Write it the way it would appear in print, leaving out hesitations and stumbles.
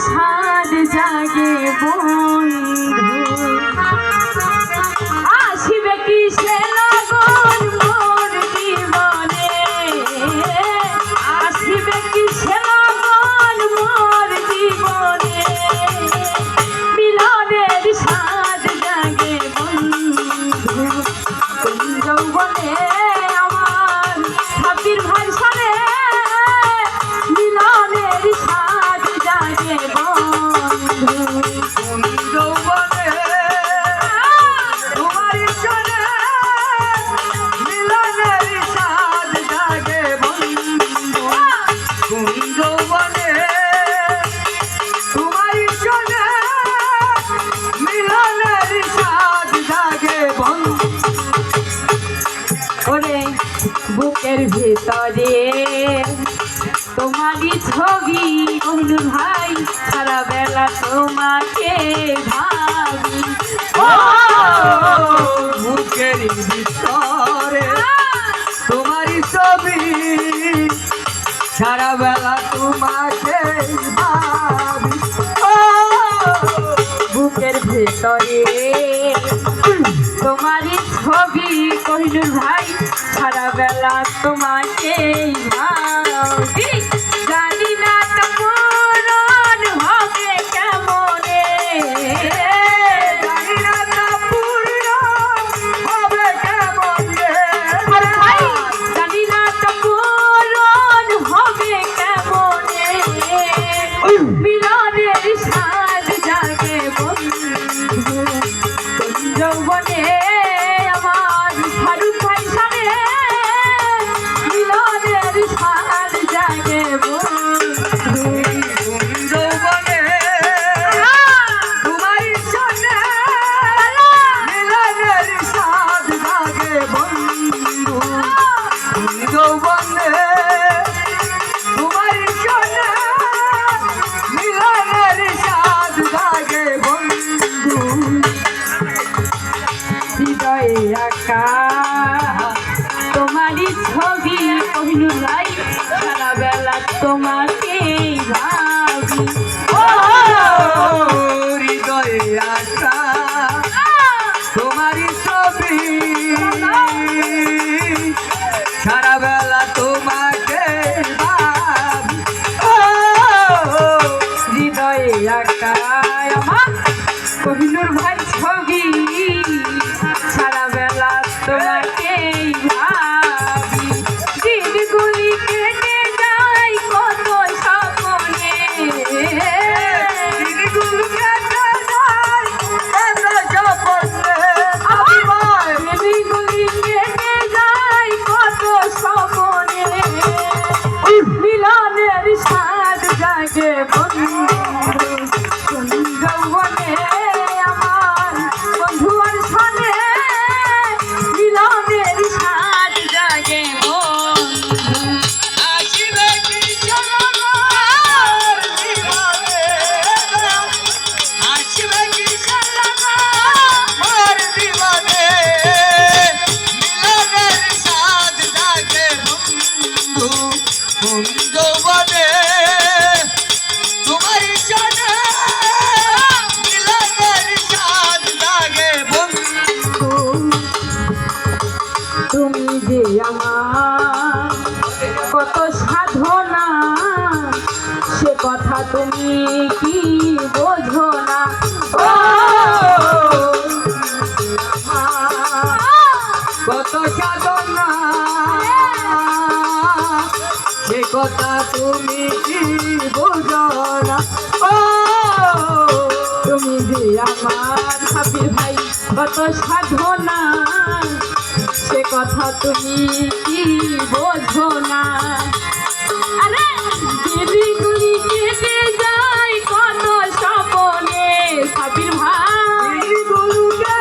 সাদ জাগে বন্ধু আসিবে কি সে লগন মোর জীবনে আসিবে কি সে লগন মোর জীবনে মিলনের সাদ জাগে বন্ধু কোন যৌবনে আমার ভাবির ভাই সরে মিলনের সাদ জাগে বন্ধু কোন যৌবনে তোমার চলে মিলনের সাদ জাগে বন্ধু কোন যৌবনে তোমার চলে মিলনের সাদ জাগে বন্ধু ওরে বুকের ভেতরে তোমারই ছবি বন্ধু ভাই সারা বেলা তোমাকে ভাবি বুকের ভিতরে তোমারই ছবি সারা বেলা তোমাকে ভাবি বুকের ভেতরে তোমারই ছবি কহিনুর ভাই সারা বেলা তোমাকে ভাবি জানি না তো মরণ হবে কেমনে জানি না তা পূর্ণ হবে কেমনে ভাই জানি না তো মরণ হবে কেমনে মিলনের সাদ জাগে বন্ধু কোন যৌবনে আমার ফারুক ভাই সামনে মিলনের সাদ জাগে বন্ধু কোন যৌবনে তোমার চলে মিলনের সাদ জাগে বন্ধু কোন যৌবনে তোমার চলে মিলনের সাদ জাগে বন্ধু হৃদয়ে আঁকা তোমারই ছবি কহিনুর ভাই সারা বেলা তোমাকে ভাবি হৃদয়ে আশা তোমারই ছবি সারা বেলা তোমাকে ভাবি হৃদয়ে আঁকা আমার কহিনুর ভাই ছবি সারা বেলা তোমাকে ভাবি দিনগুলি কেটে যায় কত স্বপ্নে দিনগুলো কেটে যায় এত স্বপ্নে আমার দিনগুলি কেটে যায় কত স্বপ্নে মিলনের সাদ জাগে বন্ধু কোন যৌবনে আমার বন্ধু আর সামনে মিলনের সাদ জাগে বন্ধু আসিবে কি চলবার জীবনে আসিবে কি চলবার জীবনে মিলনের সাদ জাগে বন্ধু কোন যৌবনে তোমার চলে মিলনের সাদ জাগে বন্ধু তুমি যে আমার কত সাধনা সে কথা তুমি কি বোঝো না ও কত সাধনা সে কথা তুমি কি বোঝো না ও তুমি যে আমার হাবির ভাই কত সাধনা সে কথা তুমি কি বোঝো না